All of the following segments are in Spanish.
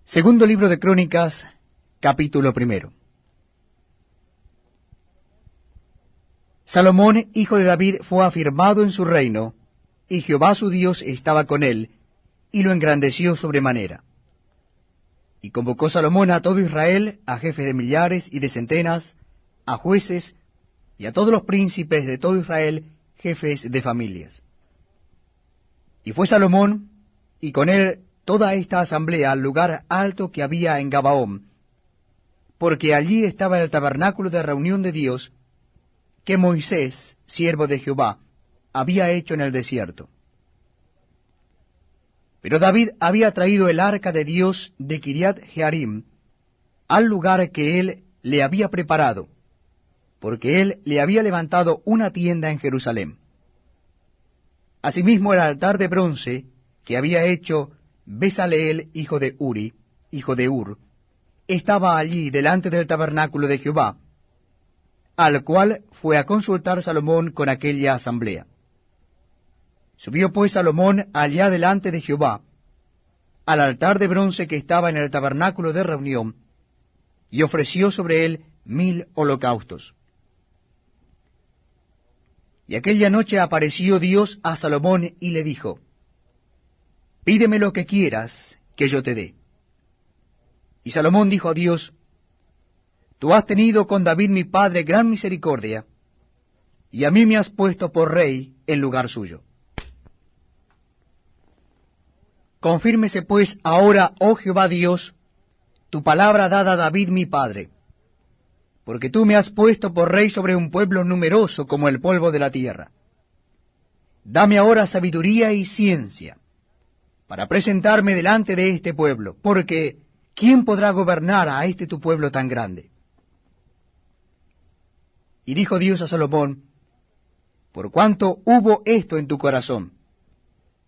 Segundo libro de Crónicas, capítulo 1. Salomón, hijo de David, fue afirmado en su reino, y Jehová su Dios estaba con él, y lo engrandeció sobremanera. Y convocó Salomón a todo Israel, a jefes de millares y de centenas, a jueces, y a todos los príncipes de todo Israel, jefes de familias. Y fue Salomón, y con él toda esta asamblea, al lugar alto que había en Gabaón, porque allí estaba el tabernáculo de reunión de Dios, que Moisés, siervo de Jehová, había hecho en el desierto. Pero David había traído el arca de Dios de Kiriat Jearim al lugar que él le había preparado, porque él le había levantado una tienda en Jerusalén. Asimismo el altar de bronce que había hecho Besaleel, hijo de Uri, hijo de Ur, estaba allí delante del tabernáculo de Jehová, al cual fue a consultar Salomón con aquella asamblea. Subió pues Salomón allá delante de Jehová, al altar de bronce que estaba en el tabernáculo de reunión, y ofreció sobre él 1000 holocaustos. Y aquella noche apareció Dios a Salomón y le dijo: Pídeme lo que quieras, que yo te dé. Y Salomón dijo a Dios: Tú has tenido con David mi padre gran misericordia, y a mí me has puesto por rey en lugar suyo. Confírmese pues ahora, oh Jehová Dios, tu palabra dada a David mi padre, porque tú me has puesto por rey sobre un pueblo numeroso como el polvo de la tierra. Dame ahora sabiduría y ciencia, para presentarme delante de este pueblo, porque ¿quién podrá gobernar a este tu pueblo tan grande? Y dijo Dios a Salomón: Por cuanto hubo esto en tu corazón,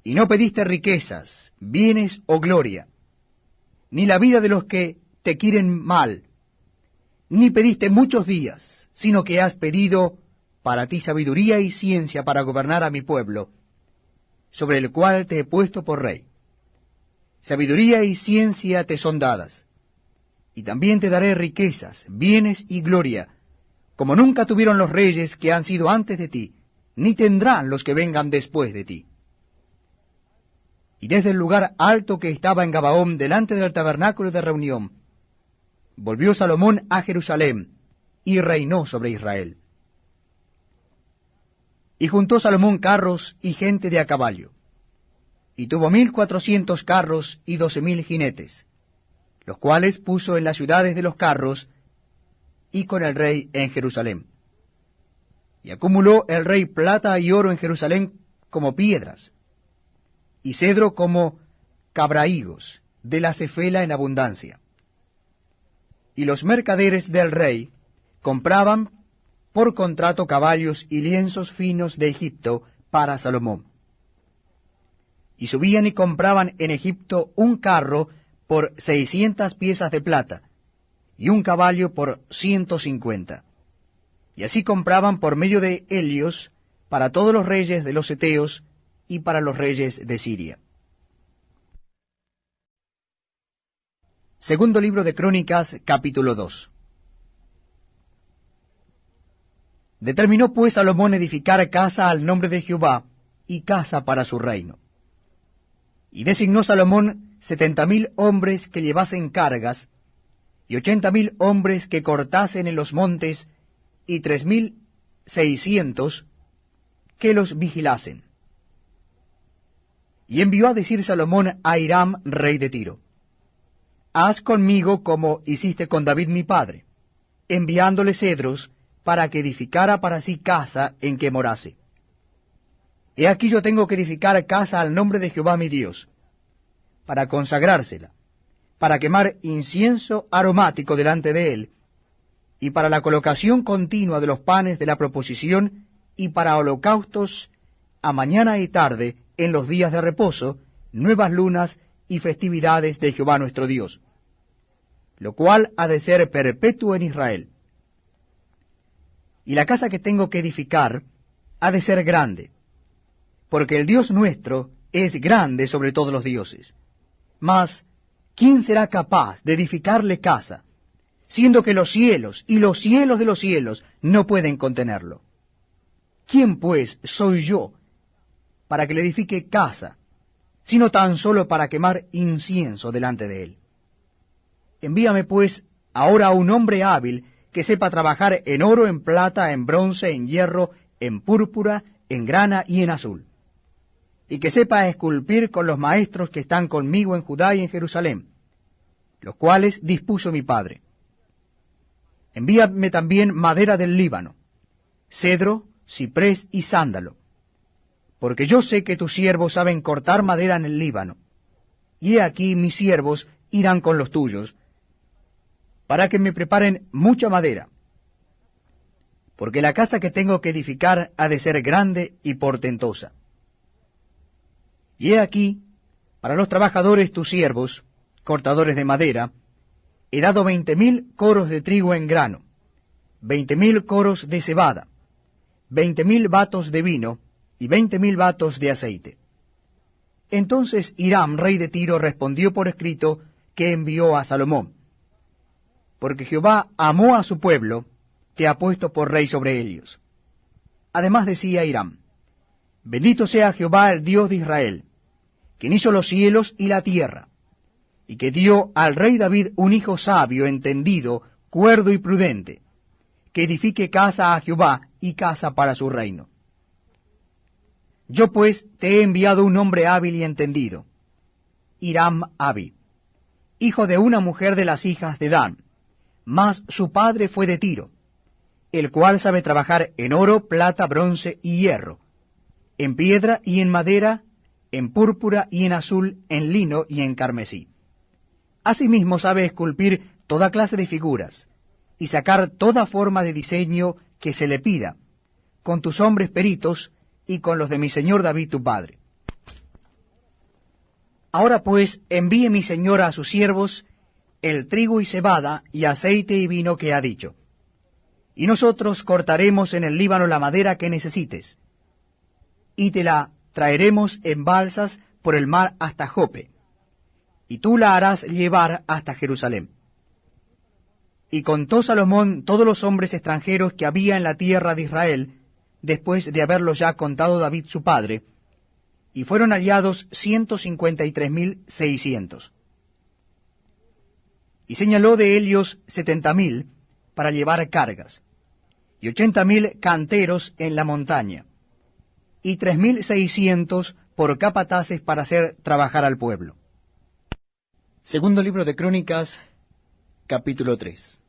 y no pediste riquezas, bienes o gloria, ni la vida de los que te quieren mal, ni pediste muchos días, sino que has pedido para ti sabiduría y ciencia para gobernar a mi pueblo, sobre el cual te he puesto por rey. Sabiduría y ciencia te son dadas, y también te daré riquezas, bienes y gloria, como nunca tuvieron los reyes que han sido antes de ti, ni tendrán los que vengan después de ti. Y desde el lugar alto que estaba en Gabaón, delante del tabernáculo de reunión, volvió Salomón a Jerusalén, y reinó sobre Israel. Y juntó Salomón carros y gente de a caballo, y tuvo 1400 carros y 12,000 jinetes, los cuales puso en las ciudades de los carros, y con el rey en Jerusalén. Y acumuló el rey plata y oro en Jerusalén como piedras, y cedro como cabrahigos de la cefela en abundancia. Y los mercaderes del rey compraban por contrato caballos y lienzos finos de Egipto para Salomón. Y subían y compraban en Egipto un carro por 600 piezas de plata, y un caballo por 150. Y así compraban por medio de Helios para todos los reyes de los Eteos y para los reyes de Siria. Segundo libro de Crónicas, capítulo 2. Determinó pues Salomón edificar casa al nombre de Jehová, y casa para su reino. Y designó Salomón 70,000 hombres que llevasen cargas, y 80,000 hombres que cortasen en los montes, y 3,600 que los vigilasen. Y envió a decir Salomón a Hiram, rey de Tiro: Haz conmigo como hiciste con David mi padre, enviándole cedros para que edificara para sí casa en que morase. He aquí yo tengo que edificar casa al nombre de Jehová mi Dios, para consagrársela, para quemar incienso aromático delante de él, y para la colocación continua de los panes de la proposición, y para holocaustos a mañana y tarde en los días de reposo, nuevas lunas y festividades de Jehová nuestro Dios, lo cual ha de ser perpetuo en Israel. Y la casa que tengo que edificar ha de ser grande, porque el Dios nuestro es grande sobre todos los dioses. Mas ¿quién será capaz de edificarle casa, siendo que los cielos y los cielos de los cielos no pueden contenerlo? ¿Quién pues soy yo para que le edifique casa, sino tan solo para quemar incienso delante de él? Envíame pues ahora a un hombre hábil que sepa trabajar en oro, en plata, en bronce, en hierro, en púrpura, en grana y en azul, y que sepa esculpir con los maestros que están conmigo en Judá y en Jerusalén, los cuales dispuso mi padre. Envíame también madera del Líbano, cedro, ciprés y sándalo, porque yo sé que tus siervos saben cortar madera en el Líbano, y he aquí mis siervos irán con los tuyos, para que me preparen mucha madera, porque la casa que tengo que edificar ha de ser grande y portentosa. Y he aquí, para los trabajadores tus siervos, cortadores de madera, he dado 20,000 coros de trigo en grano, 20,000 coros de cebada, 20,000 batos de vino, y 20,000 batos de aceite. Entonces Hiram, rey de Tiro, respondió por escrito que envió a Salomón, porque Jehová amó a su pueblo, te ha puesto por rey sobre ellos. Además decía Hiram, bendito sea Jehová el Dios de Israel, quien hizo los cielos y la tierra, y que dio al rey David un hijo sabio, entendido, cuerdo y prudente, que edifique casa a Jehová y casa para su reino. Yo pues te he enviado un hombre hábil y entendido, Hiram Abi, hijo de una mujer de las hijas de Dan, mas su padre fue de Tiro, el cual sabe trabajar en oro, plata, bronce y hierro, en piedra y en madera, en púrpura y en azul, en lino y en carmesí. Asimismo sabe esculpir toda clase de figuras, y sacar toda forma de diseño que se le pida, con tus hombres peritos y con los de mi señor David tu padre. Ahora pues envíe mi señor a sus siervos el trigo y cebada y aceite y vino que ha dicho. Y nosotros cortaremos en el Líbano la madera que necesites, y te la traeremos en balsas por el mar hasta Jope, y tú la harás llevar hasta Jerusalén. Y contó Salomón todos los hombres extranjeros que había en la tierra de Israel, después de haberlos ya contado David su padre, y fueron hallados 153,600. Y señaló de ellos 70,000 para llevar cargas, y 80,000 canteros en la montaña, y 3,600 por capataces para hacer trabajar al pueblo. Segundo libro de Crónicas, capítulo 3.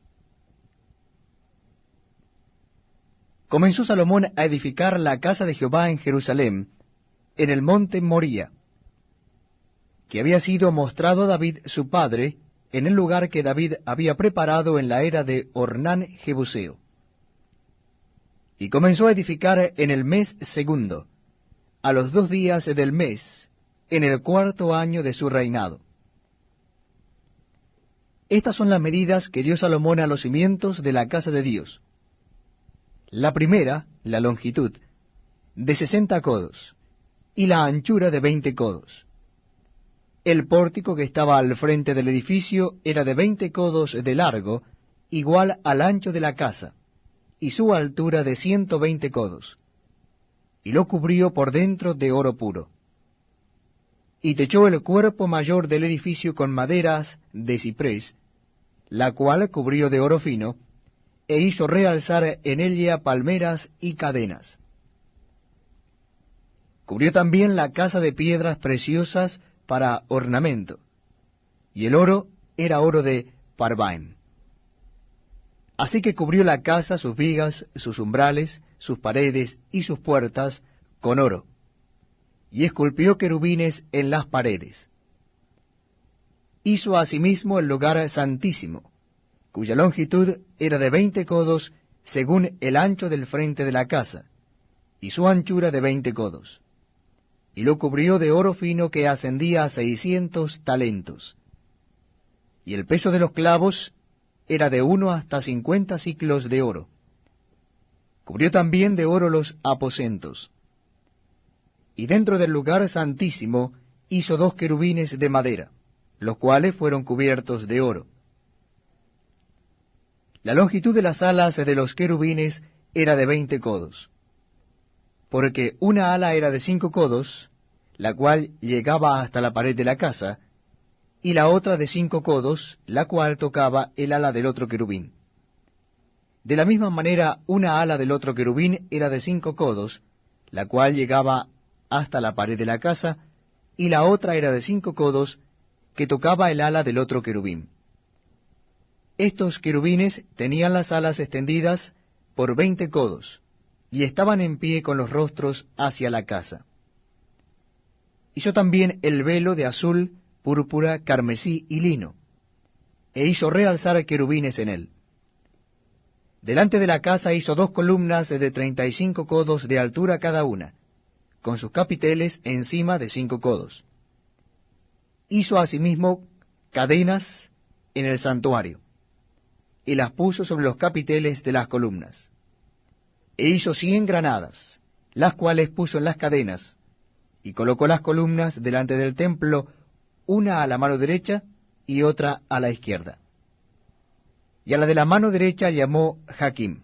Comenzó Salomón a edificar la casa de Jehová en Jerusalén, en el monte Moría, que había sido mostrado a David su padre, en el lugar que David había preparado en la era de Ornán Jebuseo. Y comenzó a edificar en el mes segundo, a los 2 días del mes, en el 4º año de su reinado. Estas son las medidas que dio Salomón a los cimientos de la casa de Dios. La primera, la longitud, de 60 codos, y la anchura de 20 codos. El pórtico que estaba al frente del edificio era de 20 codos de largo, igual al ancho de la casa, y su altura de 120 codos, y lo cubrió por dentro de oro puro. Y techó el cuerpo mayor del edificio con maderas de ciprés, la cual cubrió de oro fino, e hizo realzar en ella palmeras y cadenas. Cubrió también la casa de piedras preciosas para ornamento, y el oro era oro de Parvaim. Así que cubrió la casa, sus vigas, sus umbrales, sus paredes y sus puertas con oro, y esculpió querubines en las paredes. Hizo asimismo el lugar santísimo, cuya longitud era de 20 codos según el ancho del frente de la casa, y su anchura de 20 codos. Y lo cubrió de oro fino que ascendía a 600 talentos. Y el peso de los clavos era de 1 hasta 50 siclos de oro. Cubrió también de oro los aposentos. Y dentro del lugar santísimo hizo 2 querubines de madera, los cuales fueron cubiertos de oro. La longitud de las alas de los querubines era de 20 codos, porque una ala era de 5 codos, la cual llegaba hasta la pared de la casa, y la otra de 5 codos, la cual tocaba el ala del otro querubín. De la misma manera, una ala del otro querubín era de 5 codos, la cual llegaba hasta la pared de la casa, y la otra era de 5 codos, que tocaba el ala del otro querubín. Estos querubines tenían las alas extendidas por 20 codos, y estaban en pie con los rostros hacia la casa. Hizo también el velo de azul, púrpura, carmesí y lino, e hizo realzar querubines en él. Delante de la casa hizo 2 columnas de 35 codos de altura cada una, con sus capiteles encima de 5 codos. Hizo asimismo cadenas en el santuario, y las puso sobre los capiteles de las columnas. E hizo 100 granadas, las cuales puso en las cadenas, y colocó las columnas delante del templo, una a la mano derecha y otra a la izquierda. Y a la de la mano derecha llamó Jaquim,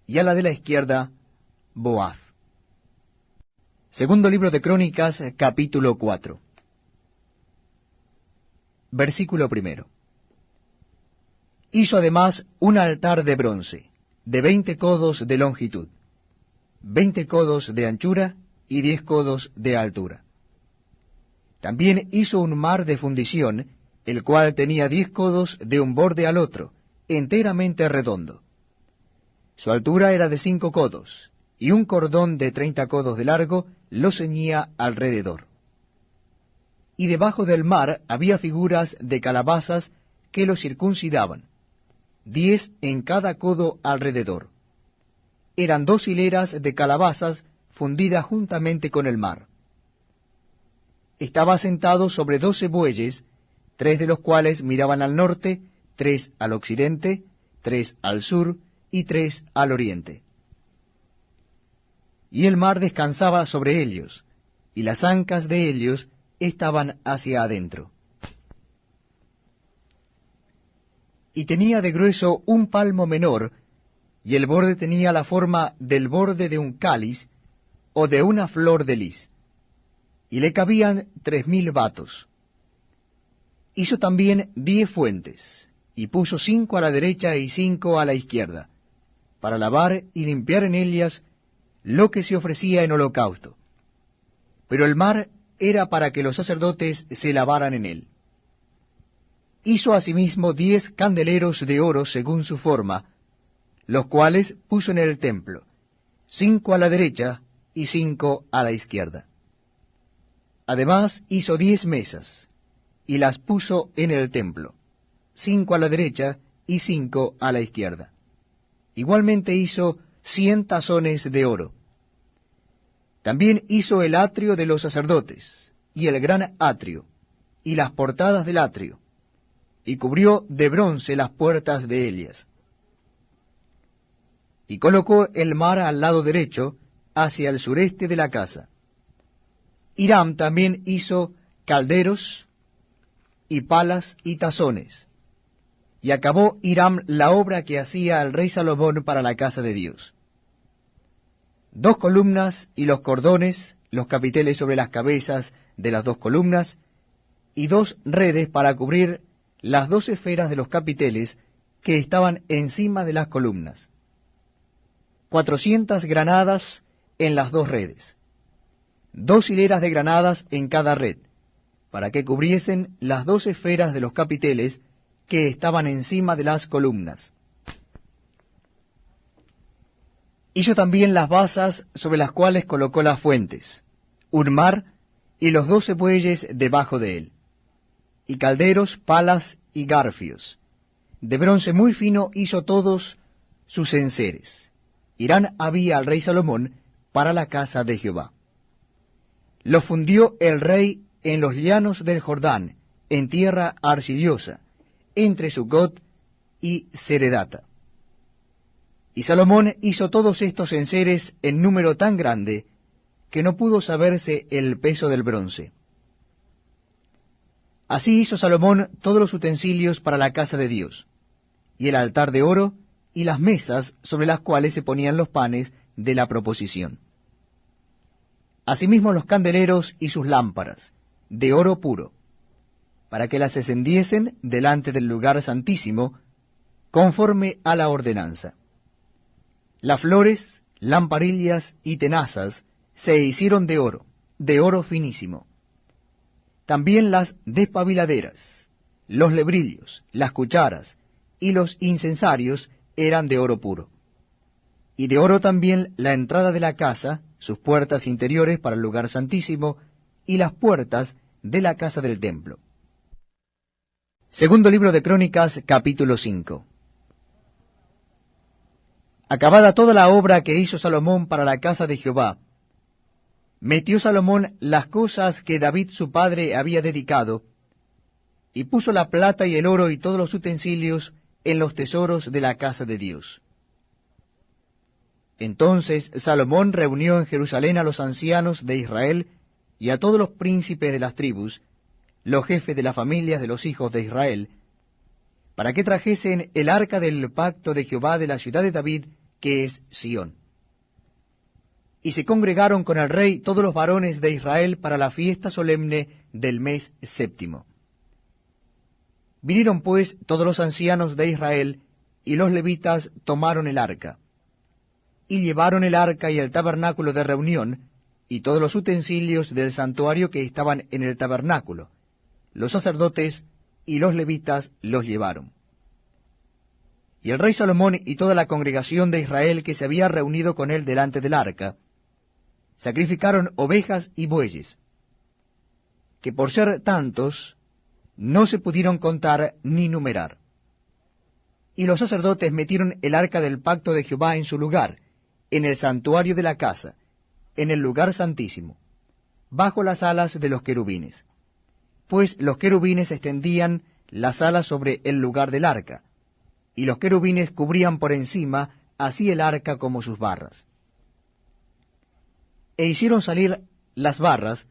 y a la de la izquierda Boaz. Segundo libro de Crónicas, capítulo 4. Versículo 1. Hizo además un altar de bronce, de 20 codos de longitud, 20 codos de anchura y 10 codos de altura. También hizo un mar de fundición, el cual tenía 10 codos de un borde al otro, enteramente redondo. Su altura era de 5 codos, y un cordón de 30 codos de largo lo ceñía alrededor. Y debajo del mar había figuras de calabazas que lo circuncidaban, 10 en cada codo alrededor. Eran 2 hileras de calabazas fundidas juntamente con el mar. Estaba sentado sobre 12 bueyes, 3 de los cuales miraban al norte, 3 al occidente, 3 al sur y 3 al oriente. Y el mar descansaba sobre ellos, y las ancas de ellos estaban hacia adentro. Y tenía de grueso un palmo menor, y el borde tenía la forma del borde de un cáliz o de una flor de lis, y le cabían 3000 batos. Hizo también 10 fuentes, y puso 5 a la derecha y 5 a la izquierda, para lavar y limpiar en ellas lo que se ofrecía en holocausto. Pero el mar era para que los sacerdotes se lavaran en él. Hizo asimismo 10 candeleros de oro según su forma, los cuales puso en el templo, 5 a la derecha y 5 a la izquierda. Además hizo 10 mesas, y las puso en el templo, 5 a la derecha y 5 a la izquierda. Igualmente hizo 100 tazones de oro. También hizo el atrio de los sacerdotes, y el gran atrio, y las portadas del atrio, y cubrió de bronce las puertas de ellas. Y colocó el mar al lado derecho, hacia el sureste de la casa. Hiram también hizo calderos, y palas y tazones. Y acabó Hiram la obra que hacía el rey Salomón para la casa de Dios. 2 columnas y los cordones, los capiteles sobre las cabezas de las 2 columnas, y 2 redes para cubrir las 2 esferas de los capiteles que estaban encima de las columnas. 400 granadas en las 2 redes. 2 hileras de granadas en cada red, para que cubriesen las 2 esferas de los capiteles que estaban encima de las columnas. Hizo también las basas sobre las cuales colocó las fuentes, un mar y los 12 bueyes debajo de él, y calderos, palas y garfios. De bronce muy fino hizo todos sus enseres. Hiram había al rey Salomón para la casa de Jehová. Lo fundió el rey en los llanos del Jordán, en tierra arcillosa, entre Sucot y Seredata. Y Salomón hizo todos estos enseres en número tan grande que no pudo saberse el peso del bronce. Así hizo Salomón todos los utensilios para la casa de Dios, y el altar de oro, y las mesas sobre las cuales se ponían los panes de la proposición. Asimismo los candeleros y sus lámparas, de oro puro, para que las encendiesen delante del lugar santísimo, conforme a la ordenanza. Las flores, lamparillas y tenazas se hicieron de oro finísimo. También las despabiladeras, los lebrillos, las cucharas y los incensarios eran de oro puro. Y de oro también la entrada de la casa, sus puertas interiores para el lugar santísimo, y las puertas de la casa del templo. Segundo libro de Crónicas, capítulo 5. Acabada toda la obra que hizo Salomón para la casa de Jehová, metió Salomón las cosas que David su padre había dedicado, y puso la plata y el oro y todos los utensilios en los tesoros de la casa de Dios. Entonces Salomón reunió en Jerusalén a los ancianos de Israel y a todos los príncipes de las tribus, los jefes de las familias de los hijos de Israel, para que trajesen el arca del pacto de Jehová de la ciudad de David, que es Sión. Y se congregaron con el rey todos los varones de Israel para la fiesta solemne del mes séptimo. Vinieron pues todos los ancianos de Israel, y los levitas tomaron el arca, y llevaron el arca y el tabernáculo de reunión, y todos los utensilios del santuario que estaban en el tabernáculo. Los sacerdotes y los levitas los llevaron. Y el rey Salomón y toda la congregación de Israel que se había reunido con él delante del arca, sacrificaron ovejas y bueyes, que por ser tantos, no se pudieron contar ni numerar. Y los sacerdotes metieron el arca del pacto de Jehová en su lugar, en el santuario de la casa, en el lugar santísimo, bajo las alas de los querubines. Pues los querubines extendían las alas sobre el lugar del arca, y los querubines cubrían por encima así el arca como sus barras. E hicieron salir las barras,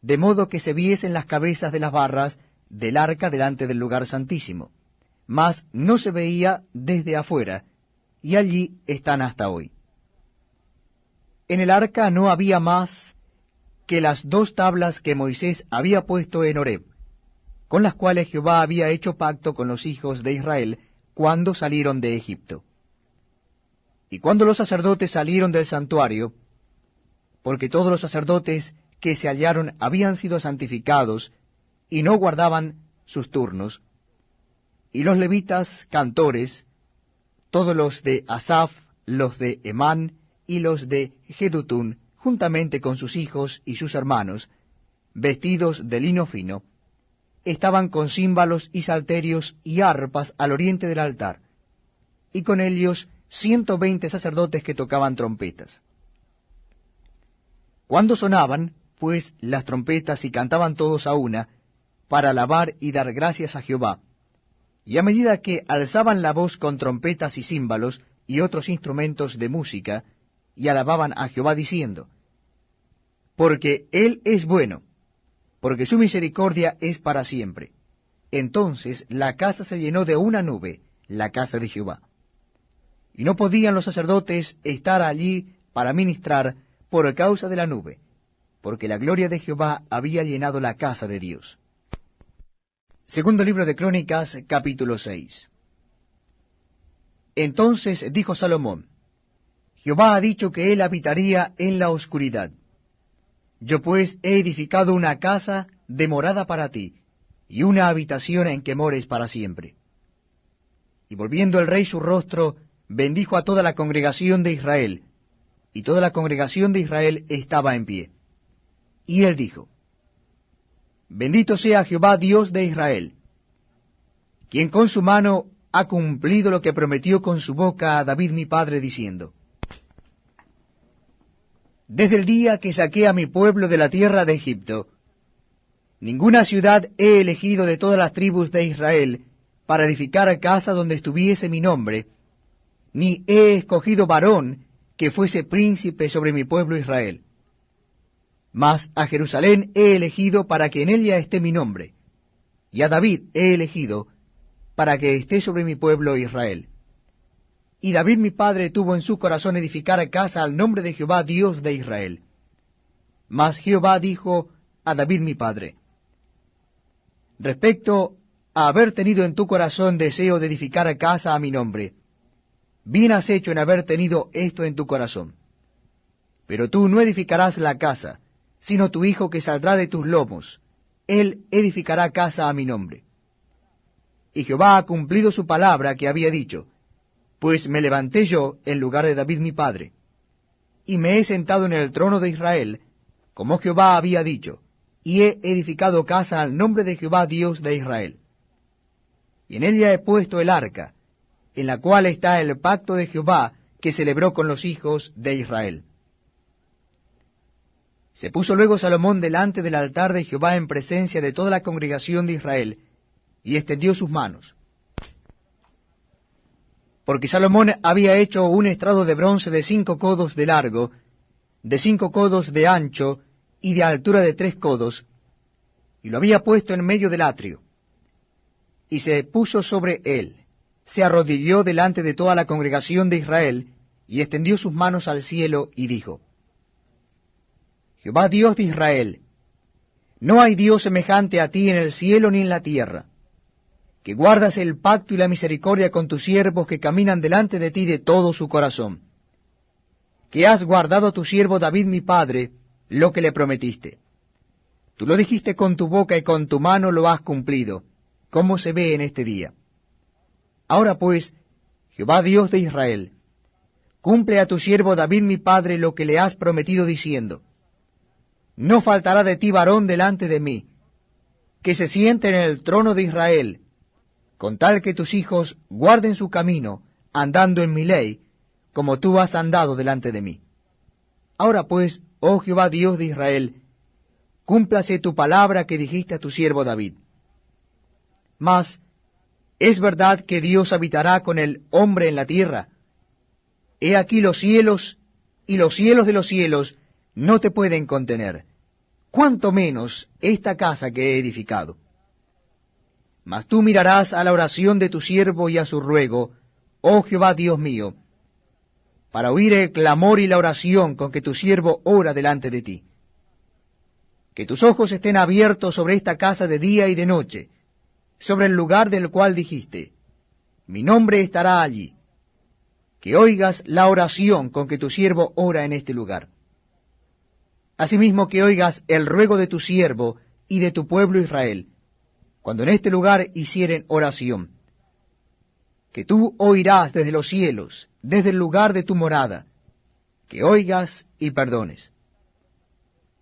de modo que se viesen las cabezas de las barras del arca delante del lugar santísimo, mas no se veía desde afuera, y allí están hasta hoy. En el arca no había más que las 2 tablas que Moisés había puesto en Horeb, con las cuales Jehová había hecho pacto con los hijos de Israel cuando salieron de Egipto. Y cuando los sacerdotes salieron del santuario, porque todos los sacerdotes que se hallaron habían sido santificados, y no guardaban sus turnos, y los levitas cantores, todos los de Asaf, los de Emán, y los de Jedutún, juntamente con sus hijos y sus hermanos, vestidos de lino fino, estaban con címbalos y salterios y arpas al oriente del altar, y con ellos 120 sacerdotes que tocaban trompetas. Cuando sonaban, pues, las trompetas y cantaban todos a una, para alabar y dar gracias a Jehová, y a medida que alzaban la voz con trompetas y címbalos y otros instrumentos de música, y alababan a Jehová diciendo, porque Él es bueno, porque su misericordia es para siempre. Entonces la casa se llenó de una nube, la casa de Jehová. Y no podían los sacerdotes estar allí para ministrar por causa de la nube, porque la gloria de Jehová había llenado la casa de Dios. Segundo libro de Crónicas, capítulo 6. Entonces dijo Salomón, Jehová ha dicho que él habitaría en la oscuridad. Yo pues he edificado una casa de morada para ti, y una habitación en que mores para siempre. Y volviendo el rey su rostro, bendijo a toda la congregación de Israel, y toda la congregación de Israel estaba en pie. Y él dijo, Bendito sea Jehová Dios de Israel, quien con su mano ha cumplido lo que prometió con su boca a David mi padre, diciendo, Desde el día que saqué a mi pueblo de la tierra de Egipto, ninguna ciudad he elegido de todas las tribus de Israel para edificar casa donde estuviese mi nombre, ni he escogido varón que fuese príncipe sobre mi pueblo Israel. Mas a Jerusalén he elegido para que en ella esté mi nombre, y a David he elegido, para que esté sobre mi pueblo Israel. Y David mi padre tuvo en su corazón edificar casa al nombre de Jehová Dios de Israel. Mas Jehová dijo a David mi padre: respecto a haber tenido en tu corazón deseo de edificar casa a mi nombre, bien has hecho en haber tenido esto en tu corazón. Pero tú no edificarás la casa, sino tu hijo que saldrá de tus lomos, él edificará casa a mi nombre. Y Jehová ha cumplido su palabra que había dicho, pues me levanté yo en lugar de David mi padre, y me he sentado en el trono de Israel, como Jehová había dicho, y he edificado casa al nombre de Jehová Dios de Israel. Y en ella he puesto el arca, en la cual está el pacto de Jehová que celebró con los hijos de Israel. Se puso luego Salomón delante del altar de Jehová en presencia de toda la congregación de Israel, y extendió sus manos. Porque Salomón había hecho un estrado de bronce de 5 codos de largo, de 5 codos de ancho, y de altura de 3 codos, y lo había puesto en medio del atrio. Y se puso sobre él, se arrodilló delante de toda la congregación de Israel, y extendió sus manos al cielo, y dijo: Jehová Dios de Israel, no hay Dios semejante a ti en el cielo ni en la tierra, que guardas el pacto y la misericordia con tus siervos que caminan delante de ti de todo su corazón, que has guardado a tu siervo David mi padre lo que le prometiste. Tú lo dijiste con tu boca y con tu mano lo has cumplido, como se ve en este día. Ahora pues, Jehová Dios de Israel, cumple a tu siervo David mi padre lo que le has prometido diciendo: no faltará de ti varón delante de mí, que se siente en el trono de Israel, con tal que tus hijos guarden su camino, andando en mi ley, como tú has andado delante de mí. Ahora pues, oh Jehová Dios de Israel, cúmplase tu palabra que dijiste a tu siervo David. Mas, ¿es verdad que Dios habitará con el hombre en la tierra? He aquí los cielos, y los cielos de los cielos no te pueden contener, cuánto menos esta casa que he edificado. Mas tú mirarás a la oración de tu siervo y a su ruego, oh Jehová Dios mío, para oír el clamor y la oración con que tu siervo ora delante de ti. Que tus ojos estén abiertos sobre esta casa de día y de noche, sobre el lugar del cual dijiste: mi nombre estará allí. Que oigas la oración con que tu siervo ora en este lugar. Asimismo que oigas el ruego de tu siervo y de tu pueblo Israel, cuando en este lugar hicieren oración. Que tú oirás desde los cielos, desde el lugar de tu morada, que oigas y perdones.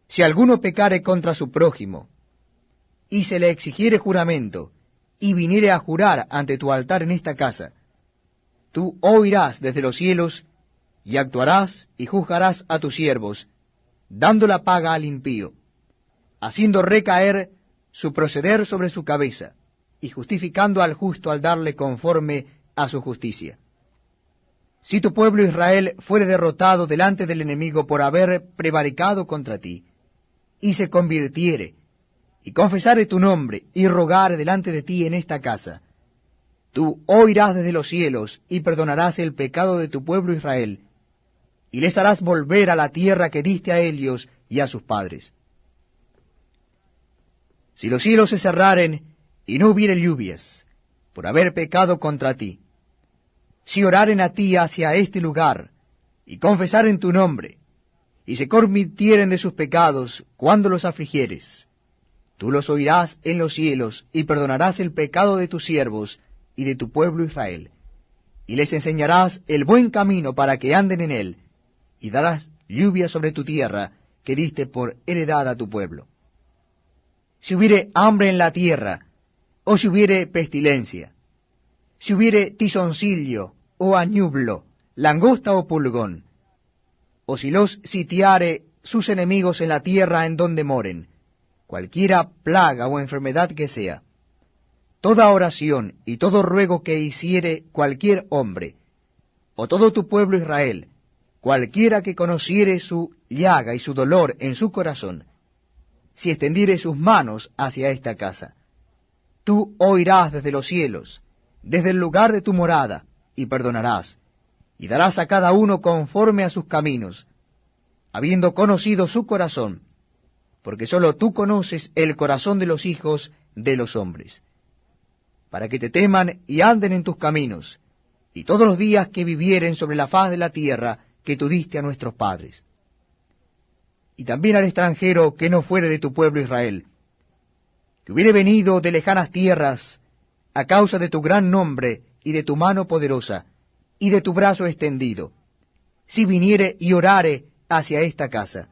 Si alguno pecare contra su prójimo, y se le exigiere juramento, y viniere a jurar ante tu altar en esta casa, tú oirás desde los cielos, y actuarás y juzgarás a tus siervos, dando la paga al impío, haciendo recaer su proceder sobre su cabeza, y justificando al justo al darle conforme a su justicia. Si tu pueblo Israel fuere derrotado delante del enemigo por haber prevaricado contra ti, y se convirtiere, y confesare tu nombre, y rogare delante de ti en esta casa, tú oirás desde los cielos, y perdonarás el pecado de tu pueblo Israel, y les harás volver a la tierra que diste a ellos y a sus padres. Si los cielos se cerraren, y no hubiere lluvias, por haber pecado contra ti, si oraren a ti hacia este lugar, y confesaren tu nombre, y se convirtieren de sus pecados cuando los afligieres, tú los oirás en los cielos, y perdonarás el pecado de tus siervos y de tu pueblo Israel, y les enseñarás el buen camino para que anden en él, y darás lluvia sobre tu tierra que diste por heredad a tu pueblo. Si hubiere hambre en la tierra, o si hubiere pestilencia, si hubiere tizoncillo, o añublo, langosta o pulgón, o si los sitiare sus enemigos en la tierra en donde moren, cualquiera plaga o enfermedad que sea, toda oración y todo ruego que hiciere cualquier hombre, o todo tu pueblo Israel, cualquiera que conociere su llaga y su dolor en su corazón, si extendiere sus manos hacia esta casa, tú oirás desde los cielos, desde el lugar de tu morada, y perdonarás, y darás a cada uno conforme a sus caminos, habiendo conocido su corazón, porque sólo tú conoces el corazón de los hijos de los hombres, para que te teman y anden en tus caminos, y todos los días que vivieren sobre la faz de la tierra que tú diste a nuestros padres. Y también al extranjero que no fuere de tu pueblo Israel, que hubiere venido de lejanas tierras, a causa de tu gran nombre y de tu mano poderosa, y de tu brazo extendido, si viniere y orare hacia esta casa,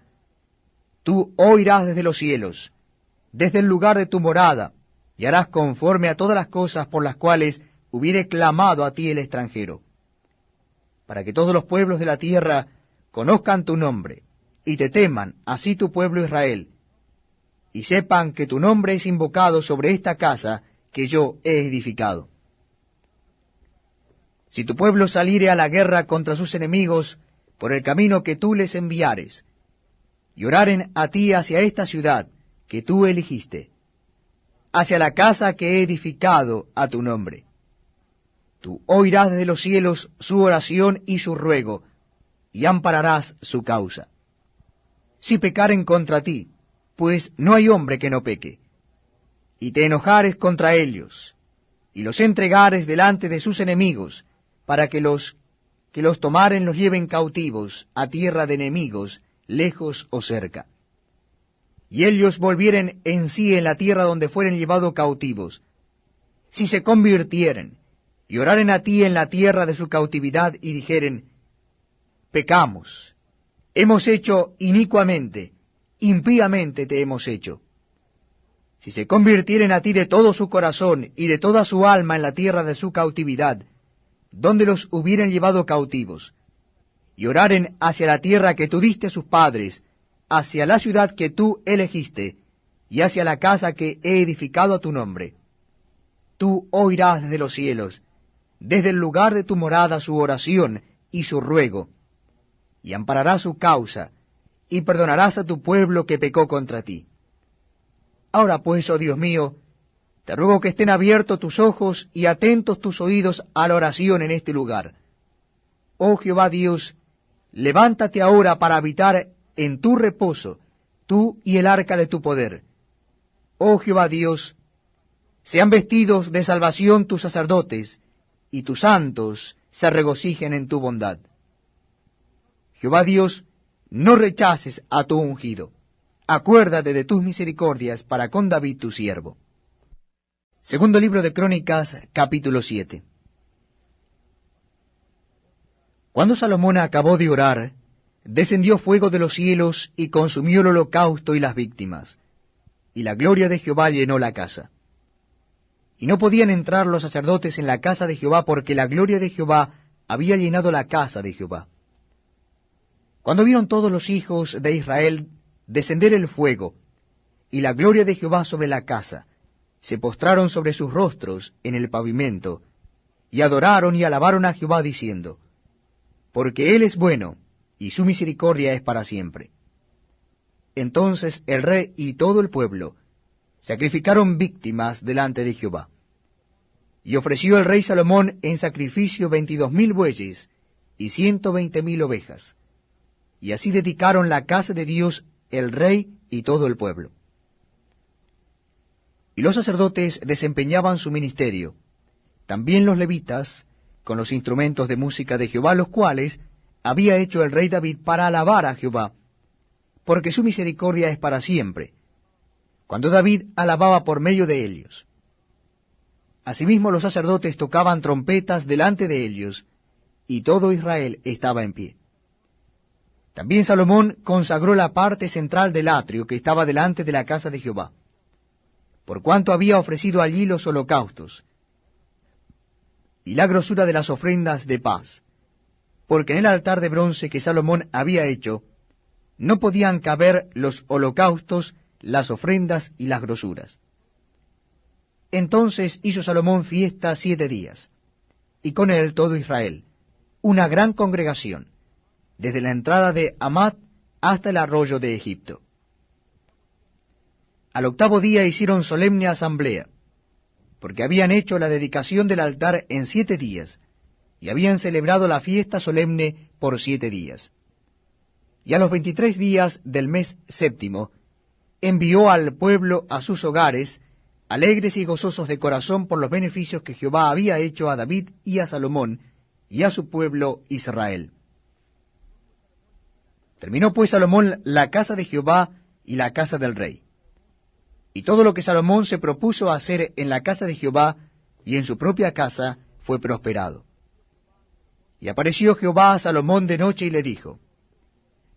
tú oirás desde los cielos, desde el lugar de tu morada, y harás conforme a todas las cosas por las cuales hubiere clamado a ti el extranjero, para que todos los pueblos de la tierra conozcan tu nombre, y te teman, así tu pueblo Israel, y sepan que tu nombre es invocado sobre esta casa que yo he edificado. Si tu pueblo saliere a la guerra contra sus enemigos por el camino que tú les enviares, y oraren a ti hacia esta ciudad que tú elegiste, hacia la casa que he edificado a tu nombre, tú oirás desde los cielos su oración y su ruego, y ampararás su causa. Si pecaren contra ti, pues no hay hombre que no peque, y te enojares contra ellos, y los entregares delante de sus enemigos, para que los tomaren los lleven cautivos a tierra de enemigos, lejos o cerca. Y ellos volvieren en sí en la tierra donde fueren llevados cautivos, si se convirtieren, y oraren a ti en la tierra de su cautividad, y dijeren, pecamos, hemos hecho inicuamente, impíamente te hemos hecho. Si se convirtieren a ti de todo su corazón y de toda su alma en la tierra de su cautividad, donde los hubieren llevado cautivos, y oraren hacia la tierra que tú diste a sus padres, hacia la ciudad que tú elegiste, y hacia la casa que he edificado a tu nombre, tú oirás desde los cielos, desde el lugar de tu morada su oración y su ruego, y ampararás su causa, y perdonarás a tu pueblo que pecó contra ti. Ahora pues, oh Dios mío, te ruego que estén abiertos tus ojos y atentos tus oídos a la oración en este lugar. Oh Jehová Dios, levántate ahora para habitar en tu reposo, tú y el arca de tu poder. Oh Jehová Dios, sean vestidos de salvación tus sacerdotes, y tus santos se regocijen en tu bondad. Jehová Dios, no rechaces a tu ungido. Acuérdate de tus misericordias para con David tu siervo. Segundo libro de Crónicas, capítulo 7. Cuando Salomón acabó de orar, descendió fuego de los cielos y consumió el holocausto y las víctimas, y la gloria de Jehová llenó la casa. Y no podían entrar los sacerdotes en la casa de Jehová, porque la gloria de Jehová había llenado la casa de Jehová. Cuando vieron todos los hijos de Israel descender el fuego, y la gloria de Jehová sobre la casa, se postraron sobre sus rostros en el pavimento, y adoraron y alabaron a Jehová, diciendo, porque Él es bueno, y su misericordia es para siempre. Entonces el rey y todo el pueblo sacrificaron víctimas delante de Jehová. Y ofreció el rey Salomón en sacrificio 22,000 bueyes y 120,000 ovejas. Y así dedicaron la casa de Dios el rey y todo el pueblo. Y los sacerdotes desempeñaban su ministerio, también los levitas, con los instrumentos de música de Jehová, los cuales había hecho el rey David para alabar a Jehová, porque su misericordia es para siempre, cuando David alababa por medio de ellos. Asimismo los sacerdotes tocaban trompetas delante de ellos, y todo Israel estaba en pie. También Salomón consagró la parte central del atrio que estaba delante de la casa de Jehová, por cuanto había ofrecido allí los holocaustos, y la grosura de las ofrendas de paz, porque en el altar de bronce que Salomón había hecho, no podían caber los holocaustos, las ofrendas y las grosuras. Entonces hizo Salomón fiesta 7 días, y con él todo Israel, una gran congregación, desde la entrada de Hamat hasta el arroyo de Egipto. Al octavo día hicieron solemne asamblea, porque habían hecho la dedicación del altar en 7 días, y habían celebrado la fiesta solemne por 7 días. Y a los 23 días del mes séptimo, envió al pueblo a sus hogares, alegres y gozosos de corazón por los beneficios que Jehová había hecho a David y a Salomón, y a su pueblo Israel. Terminó pues Salomón la casa de Jehová y la casa del rey. Y todo lo que Salomón se propuso hacer en la casa de Jehová y en su propia casa fue prosperado. Y apareció Jehová a Salomón de noche y le dijo: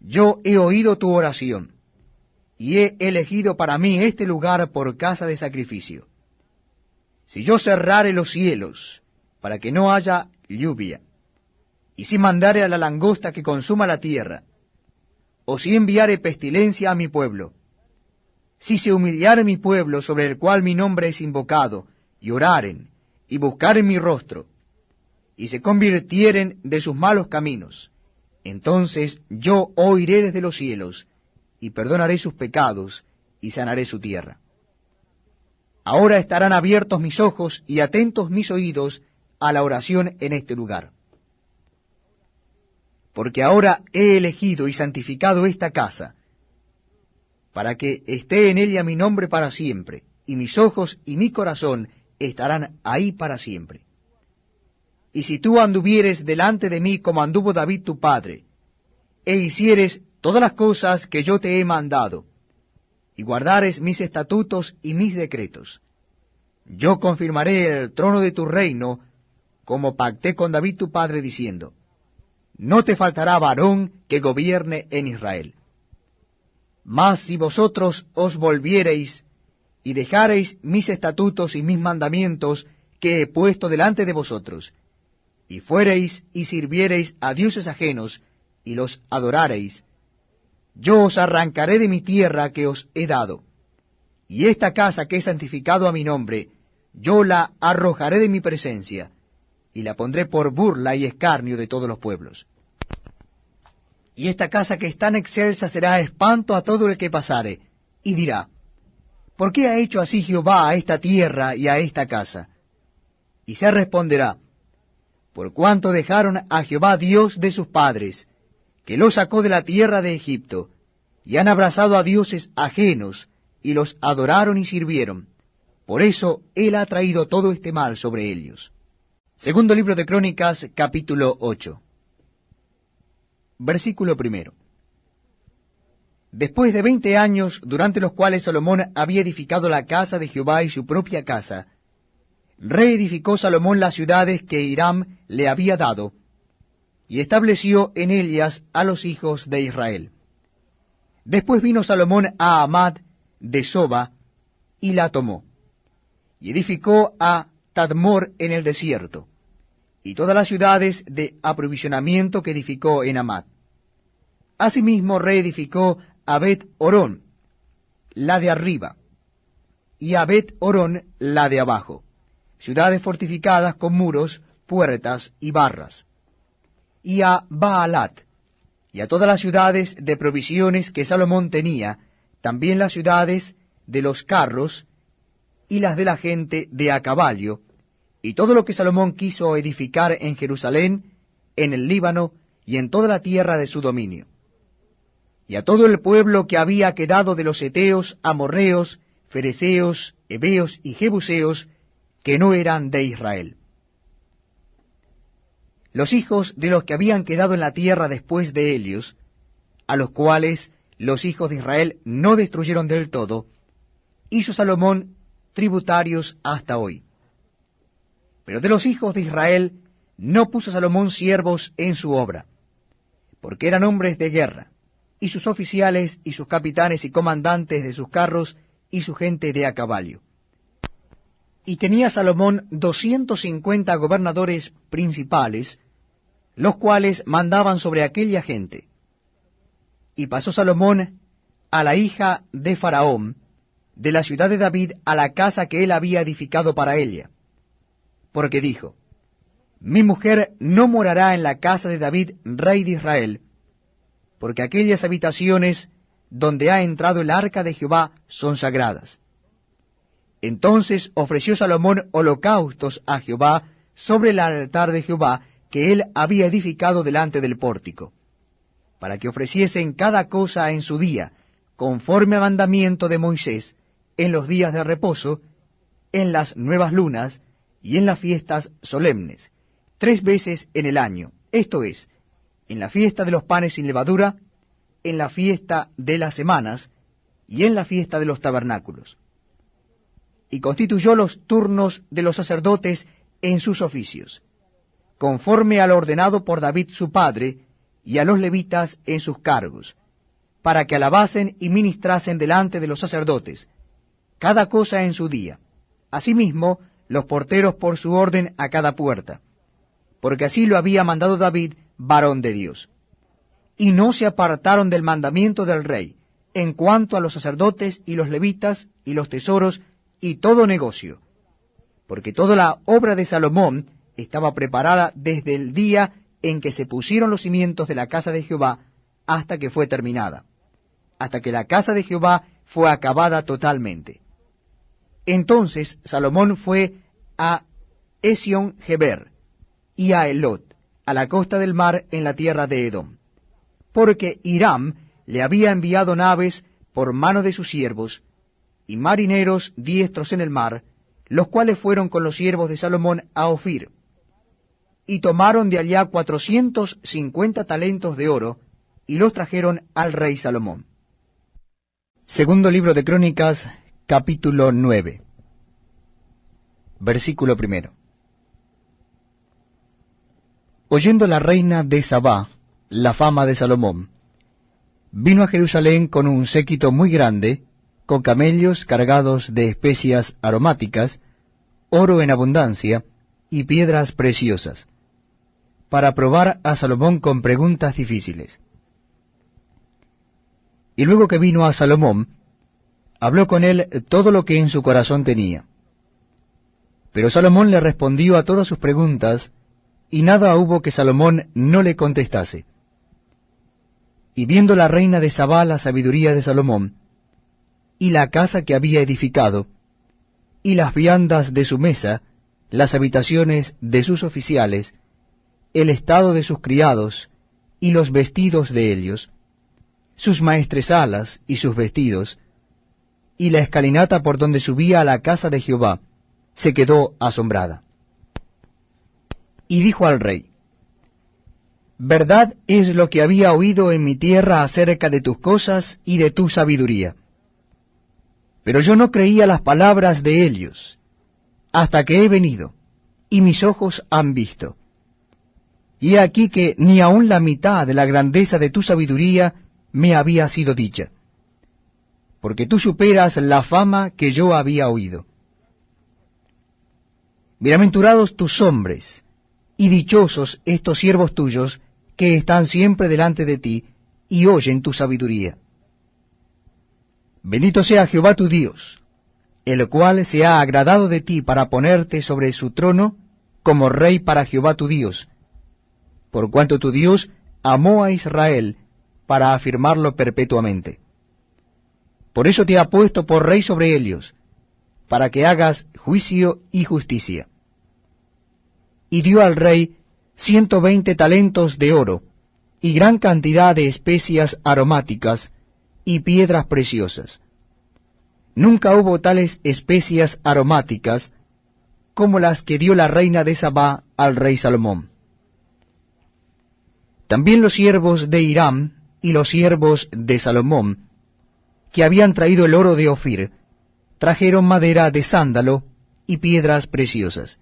Yo he oído tu oración, y he elegido para mí este lugar por casa de sacrificio. Si yo cerrare los cielos, para que no haya lluvia, y si mandare a la langosta que consuma la tierra, o si enviare pestilencia a mi pueblo, si se humillare mi pueblo sobre el cual mi nombre es invocado, y oraren, y buscaren mi rostro, y se convirtieren de sus malos caminos, entonces yo oiré desde los cielos, y perdonaré sus pecados, y sanaré su tierra. Ahora estarán abiertos mis ojos y atentos mis oídos a la oración en este lugar. Porque ahora he elegido y santificado esta casa, para que esté en ella mi nombre para siempre, y mis ojos y mi corazón estarán ahí para siempre. Y si tú anduvieres delante de mí como anduvo David tu padre, e hicieres todas las cosas que yo te he mandado, y guardares mis estatutos y mis decretos, yo confirmaré el trono de tu reino, como pacté con David tu padre, diciendo: No te faltará varón que gobierne en Israel. Mas si vosotros os volviereis y dejareis mis estatutos y mis mandamientos que he puesto delante de vosotros, y fuereis y sirviereis a dioses ajenos, y los adorareis, yo os arrancaré de mi tierra que os he dado, y esta casa que he santificado a mi nombre, yo la arrojaré de mi presencia, y la pondré por burla y escarnio de todos los pueblos. Y esta casa que es tan excelsa será espanto a todo el que pasare, y dirá: ¿Por qué ha hecho así Jehová a esta tierra y a esta casa? Y se responderá: Por cuanto dejaron a Jehová Dios de sus padres, que los sacó de la tierra de Egipto, y han abrazado a dioses ajenos, y los adoraron y sirvieron. Por eso él ha traído todo este mal sobre ellos. Segundo libro de Crónicas, capítulo 8. Versículo 1. Después de 20 años, durante los cuales Salomón había edificado la casa de Jehová y su propia casa, reedificó Salomón las ciudades que Hiram le había dado, y estableció en ellas a los hijos de Israel. Después vino Salomón a Amad de Soba, y la tomó, y edificó a Tadmor en el desierto, y todas las ciudades de aprovisionamiento que edificó en Amad. Asimismo reedificó a Bet-Orón, la de arriba, y a Bet-Orón, la de abajo, ciudades fortificadas con muros, puertas y barras, y a Baalat, y a todas las ciudades de provisiones que Salomón tenía, también las ciudades de los carros, y las de la gente de a caballo, y todo lo que Salomón quiso edificar en Jerusalén, en el Líbano, y en toda la tierra de su dominio. Y a todo el pueblo que había quedado de los heteos, amorreos, fereceos, heveos y jebuseos, que no eran de Israel. Los hijos de los que habían quedado en la tierra después de ellos, a los cuales los hijos de Israel no destruyeron del todo, hizo Salomón tributarios hasta hoy. Pero de los hijos de Israel no puso Salomón siervos en su obra, porque eran hombres de guerra, y sus oficiales y sus capitanes y comandantes de sus carros y su gente de a caballo. Y tenía Salomón 250 gobernadores principales, los cuales mandaban sobre aquella gente. Y pasó Salomón a la hija de Faraón, de la ciudad de David, a la casa que él había edificado para ella. Porque dijo: Mi mujer no morará en la casa de David, rey de Israel, porque aquellas habitaciones donde ha entrado el arca de Jehová son sagradas. Entonces ofreció Salomón holocaustos a Jehová sobre el altar de Jehová que él había edificado delante del pórtico, para que ofreciesen cada cosa en su día, conforme al mandamiento de Moisés, en los días de reposo, en las nuevas lunas y en las fiestas solemnes, 3 veces en el año, esto es, en la fiesta de los panes sin levadura, en la fiesta de las semanas y en la fiesta de los tabernáculos. Y constituyó los turnos de los sacerdotes en sus oficios, conforme a lo ordenado por David su padre, y a los levitas en sus cargos, para que alabasen y ministrasen delante de los sacerdotes, cada cosa en su día. Asimismo, los porteros por su orden a cada puerta, porque así lo había mandado David, varón de Dios. Y no se apartaron del mandamiento del rey, en cuanto a los sacerdotes y los levitas y los tesoros y todo negocio, porque toda la obra de Salomón estaba preparada desde el día en que se pusieron los cimientos de la casa de Jehová hasta que fue terminada, hasta que la casa de Jehová fue acabada totalmente. Entonces Salomón fue a Esion-Geber y a Elot, a la costa del mar en la tierra de Edom, porque Hiram le había enviado naves por mano de sus siervos, y marineros diestros en el mar, los cuales fueron con los siervos de Salomón a Ofir, y tomaron de allá 450 talentos de oro, y los trajeron al rey Salomón. Segundo libro de Crónicas, capítulo 9, versículo 1. Oyendo la reina de Sabá la fama de Salomón, vino a Jerusalén con un séquito muy grande, con camellos cargados de especias aromáticas, oro en abundancia y piedras preciosas, para probar a Salomón con preguntas difíciles. Y luego que vino a Salomón, habló con él todo lo que en su corazón tenía. Pero Salomón le respondió a todas sus preguntas, y nada hubo que Salomón no le contestase. Y viendo la reina de Sabá la sabiduría de Salomón, y la casa que había edificado, y las viandas de su mesa, las habitaciones de sus oficiales, el estado de sus criados, y los vestidos de ellos, sus maestresalas y sus vestidos, y la escalinata por donde subía a la casa de Jehová, se quedó asombrada. Y dijo al rey: verdad es lo que había oído en mi tierra acerca de tus cosas y de tu sabiduría. Pero yo no creía las palabras de ellos, hasta que he venido, y mis ojos han visto. Y he aquí que ni aun la mitad de la grandeza de tu sabiduría me había sido dicha, porque tú superas la fama que yo había oído. Bienaventurados tus hombres, y dichosos estos siervos tuyos, que están siempre delante de ti, y oyen tu sabiduría. Bendito sea Jehová tu Dios, el cual se ha agradado de ti para ponerte sobre su trono como rey para Jehová tu Dios, por cuanto tu Dios amó a Israel para afirmarlo perpetuamente. Por eso te ha puesto por rey sobre ellos, para que hagas juicio y justicia. Y dio al rey 120 talentos de oro, y gran cantidad de especias aromáticas, y piedras preciosas. Nunca hubo tales especias aromáticas como las que dio la reina de Sabá al rey Salomón. También los siervos de Hiram y los siervos de Salomón, que habían traído el oro de Ofir, trajeron madera de sándalo y piedras preciosas.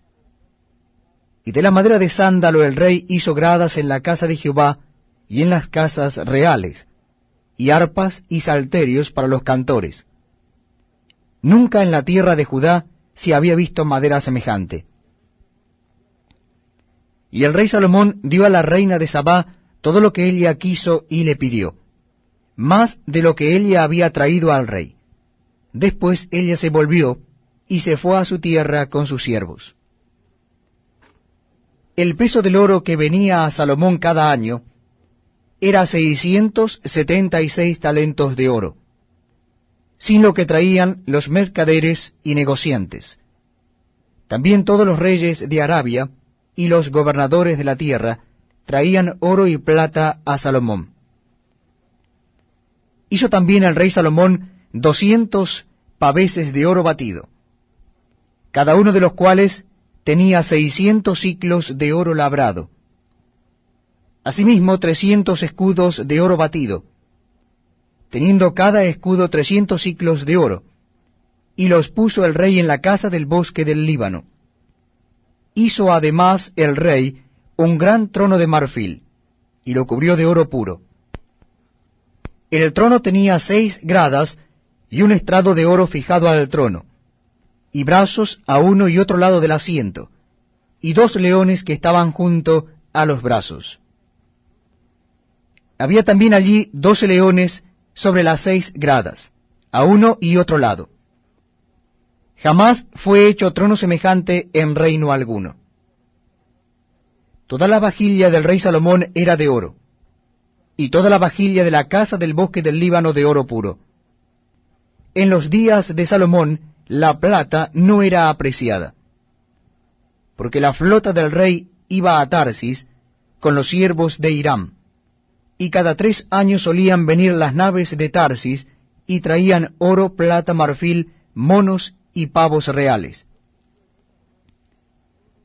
Y de la madera de sándalo el rey hizo gradas en la casa de Jehová y en las casas reales, y arpas y salterios para los cantores. Nunca en la tierra de Judá se había visto madera semejante. Y el rey Salomón dio a la reina de Sabá todo lo que ella quiso y le pidió, más de lo que ella había traído al rey. Después ella se volvió y se fue a su tierra con sus siervos. El peso del oro que venía a Salomón cada año era 676 talentos de oro, sin lo que traían los mercaderes y negociantes. También todos los reyes de Arabia y los gobernadores de la tierra traían oro y plata a Salomón. Hizo también el rey Salomón 200 paveses de oro batido, cada uno de los cuales tenía 600 siclos de oro labrado. Asimismo 300 escudos de oro batido, teniendo cada escudo 300 siclos de oro, y los puso el rey en la casa del bosque del Líbano. Hizo además el rey un gran trono de marfil, y lo cubrió de oro puro. El trono tenía 6 gradas, y un estrado de oro fijado al trono, y brazos a uno y otro lado del asiento, y 2 leones que estaban junto a los brazos. Había también allí 12 leones sobre las 6 gradas, a uno y otro lado. Jamás fue hecho trono semejante en reino alguno. Toda la vajilla del rey Salomón era de oro, y toda la vajilla de la casa del bosque del Líbano de oro puro. En los días de Salomón la plata no era apreciada, porque la flota del rey iba a Tarsis con los siervos de Hiram, y cada 3 años solían venir las naves de Tarsis y traían oro, plata, marfil, monos y pavos reales.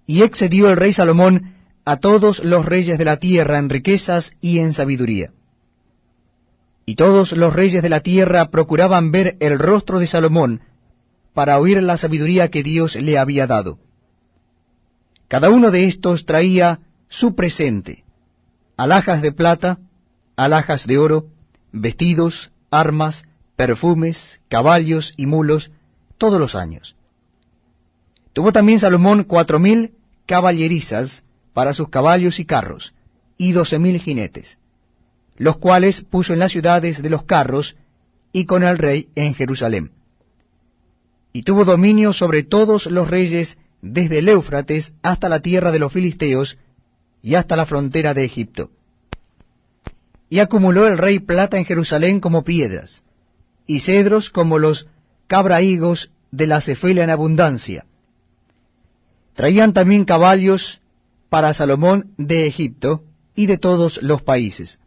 Y excedió el rey Salomón a todos los reyes de la tierra en riquezas y en sabiduría. Y todos los reyes de la tierra procuraban ver el rostro de Salomón para oír la sabiduría que Dios le había dado. Cada uno de estos traía su presente: alhajas de plata, alhajas de oro, vestidos, armas, perfumes, caballos y mulos, todos los años. Tuvo también Salomón 4,000 caballerizas para sus caballos y carros, y 12,000 jinetes, los cuales puso en las ciudades de los carros, y con el rey en Jerusalén. Y tuvo dominio sobre todos los reyes desde el Éufrates hasta la tierra de los filisteos, y hasta la frontera de Egipto. Y acumuló el rey plata en Jerusalén como piedras, y cedros como los cabrahigos de la Cefela en abundancia. Traían también caballos para Salomón de Egipto y de todos los países.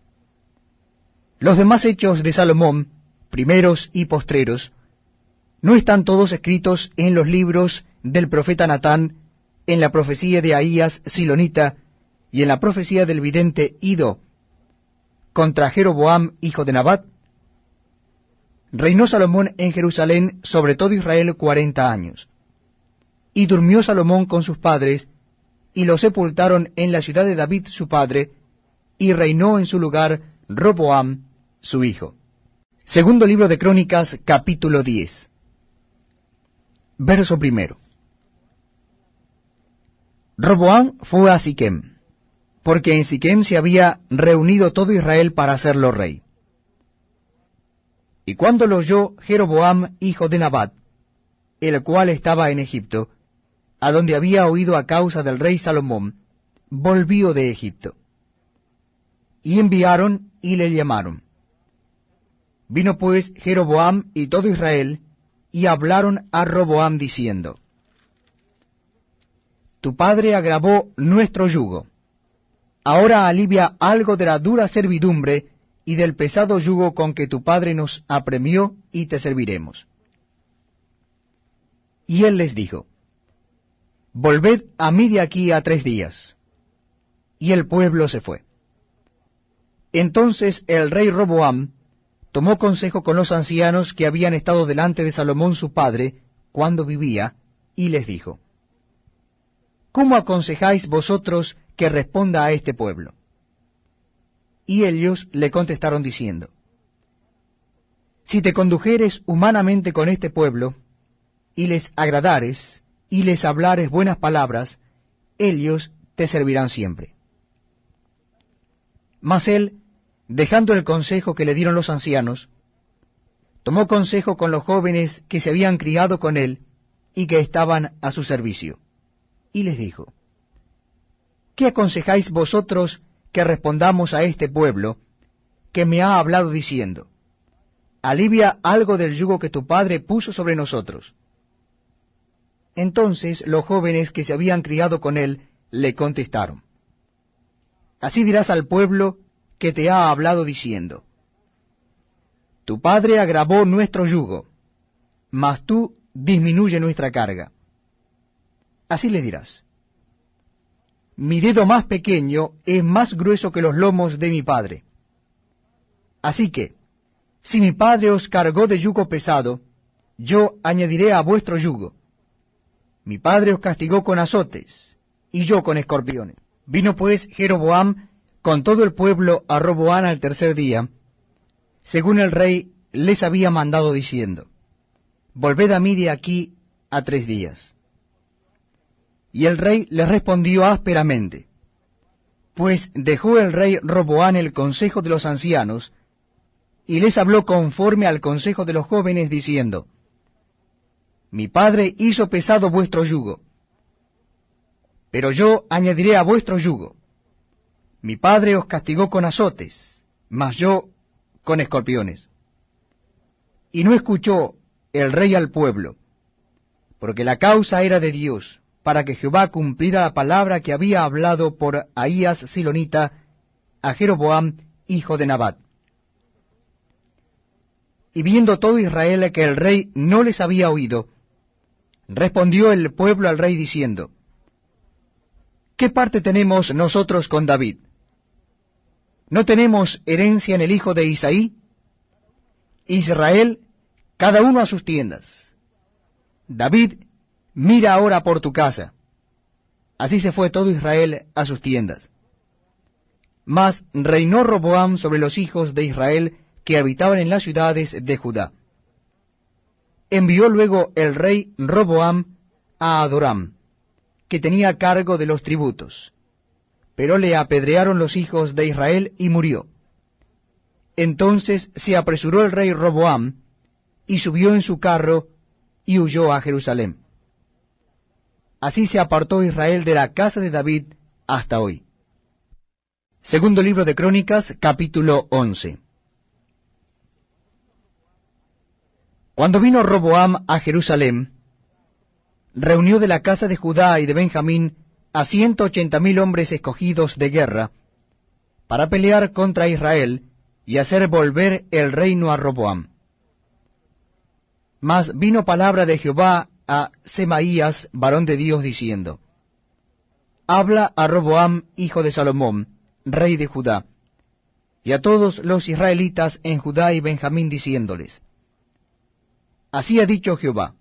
Los demás hechos de Salomón, primeros y postreros, ¿no están todos escritos en los libros del profeta Natán, en la profecía de Ahías Silonita, y en la profecía del vidente Ido, contra Jeroboam, hijo de Nabat? Reinó Salomón en Jerusalén sobre todo Israel 40 años. Y durmió Salomón con sus padres, y lo sepultaron en la ciudad de David su padre, y reinó en su lugar Roboam su hijo. Segundo libro de Crónicas, capítulo 10. Verso primero. Roboam fue a Siquem, porque en Siquem se había reunido todo Israel para hacerlo rey. Y cuando lo oyó Jeroboam, hijo de Nabat, el cual estaba en Egipto, a donde había oído a causa del rey Salomón, volvió de Egipto. Y enviaron y le llamaron. Vino pues Jeroboam y todo Israel, y hablaron a Roboam diciendo: Tu padre agravó nuestro yugo. Ahora alivia algo de la dura servidumbre y del pesado yugo con que tu padre nos apremió, y te serviremos. Y él les dijo: Volved a mí de aquí a 3 días. Y el pueblo se fue. Entonces el rey Roboam tomó consejo con los ancianos que habían estado delante de Salomón su padre cuando vivía, y les dijo: ¿Cómo aconsejáis vosotros que responda a este pueblo? Y ellos le contestaron diciendo: Si te condujeres humanamente con este pueblo, y les agradares, y les hablares buenas palabras, ellos te servirán siempre. Mas él, dejando el consejo que le dieron los ancianos, tomó consejo con los jóvenes que se habían criado con él y que estaban a su servicio, y les dijo: ¿Qué aconsejáis vosotros que respondamos a este pueblo que me ha hablado diciendo: alivia algo del yugo que tu padre puso sobre nosotros. Entonces los jóvenes que se habían criado con él le contestaron: Así dirás al pueblo que te ha hablado diciendo: Tu padre agravó nuestro yugo, mas tú disminuye nuestra carga. Así le dirás: Mi dedo más pequeño es más grueso que los lomos de mi padre. Así que, si mi padre os cargó de yugo pesado, yo añadiré a vuestro yugo. Mi padre os castigó con azotes, y yo con escorpiones. Vino pues Jeroboam con todo el pueblo a Roboam al tercer día, según el rey les había mandado, diciendo: Volved a mí de aquí a 3 días. Y el rey les respondió ásperamente, pues dejó el rey Roboam el consejo de los ancianos, y les habló conforme al consejo de los jóvenes, diciendo: Mi padre hizo pesado vuestro yugo, pero yo añadiré a vuestro yugo. Mi padre os castigó con azotes, mas yo con escorpiones. Y no escuchó el rey al pueblo, porque la causa era de Dios, para que Jehová cumpliera la palabra que había hablado por Ahías Silonita a Jeroboam, hijo de Nabat. Y viendo todo Israel que el rey no les había oído, respondió el pueblo al rey diciendo: ¿Qué parte tenemos nosotros con David? ¿No tenemos herencia en el hijo de Isaí? Israel, cada uno a sus tiendas. David, mira ahora por tu casa. Así se fue todo Israel a sus tiendas. Mas reinó Roboam sobre los hijos de Israel que habitaban en las ciudades de Judá. Envió luego el rey Roboam a Adoram, que tenía cargo de los tributos, pero le apedrearon los hijos de Israel y murió. Entonces se apresuró el rey Roboam, y subió en su carro, y huyó a Jerusalén. Así se apartó Israel de la casa de David hasta hoy. Segundo libro de Crónicas, capítulo 11. Cuando vino Roboam a Jerusalén, reunió de la casa de Judá y de Benjamín a 180,000 hombres escogidos de guerra, para pelear contra Israel y hacer volver el reino a Roboam. Mas vino palabra de Jehová a Semaías, varón de Dios, diciendo: Habla a Roboam, hijo de Salomón, rey de Judá, y a todos los israelitas en Judá y Benjamín, diciéndoles: Así ha dicho Jehová: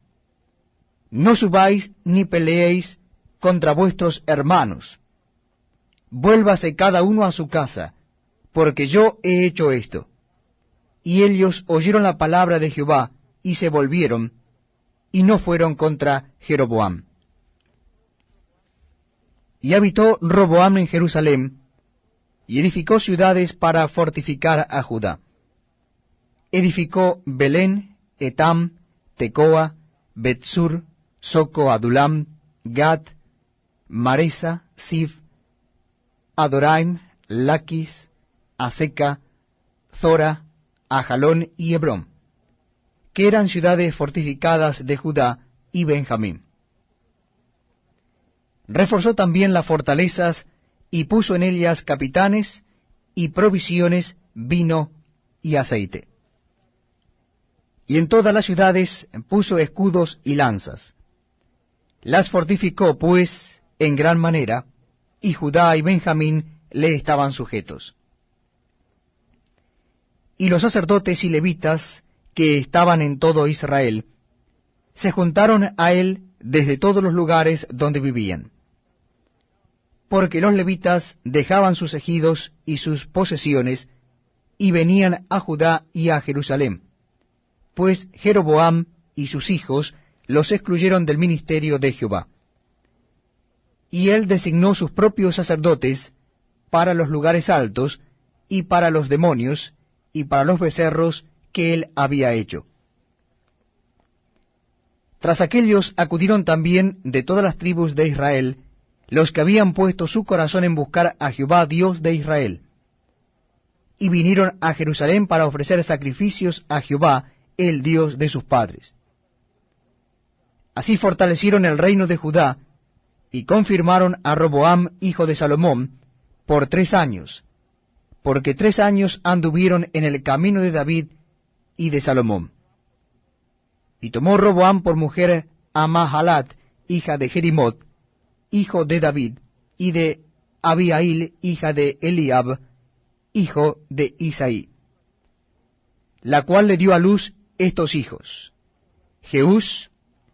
No subáis ni peleéis contra vuestros hermanos. Vuélvase cada uno a su casa, porque yo he hecho esto. Y ellos oyeron la palabra de Jehová, y se volvieron, y no fueron contra Jeroboam. Y habitó Roboam en Jerusalén, y edificó ciudades para fortificar a Judá. Edificó Belén, Etam, Tecoa, Betsur, Soco, Adulam, Gad, Maresa, Sif, Adoraim, Laquis, Aseca, Zora, Ajalón y Hebrón, que eran ciudades fortificadas de Judá y Benjamín. Reforzó también las fortalezas y puso en ellas capitanes y provisiones, vino y aceite. Y en todas las ciudades puso escudos y lanzas. Las fortificó, pues, en gran manera, y Judá y Benjamín le estaban sujetos. Y los sacerdotes y levitas, que estaban en todo Israel, se juntaron a él desde todos los lugares donde vivían. Porque los levitas dejaban sus ejidos y sus posesiones, y venían a Judá y a Jerusalén, pues Jeroboam y sus hijos los excluyeron del ministerio de Jehová. Y él designó sus propios sacerdotes para los lugares altos, y para los demonios, y para los becerros que él había hecho. Tras aquellos acudieron también de todas las tribus de Israel los que habían puesto su corazón en buscar a Jehová Dios de Israel. y vinieron a Jerusalén para ofrecer sacrificios a Jehová, el Dios de sus padres. Así fortalecieron el reino de Judá, y confirmaron a Roboam, hijo de Salomón, por 3 años, porque 3 años anduvieron en el camino de David y de Salomón. Y tomó Roboam por mujer a Mahalat, hija de Jerimot, hijo de David, y de Abihail, hija de Eliab, hijo de Isaí, la cual le dio a luz estos hijos: Jeús,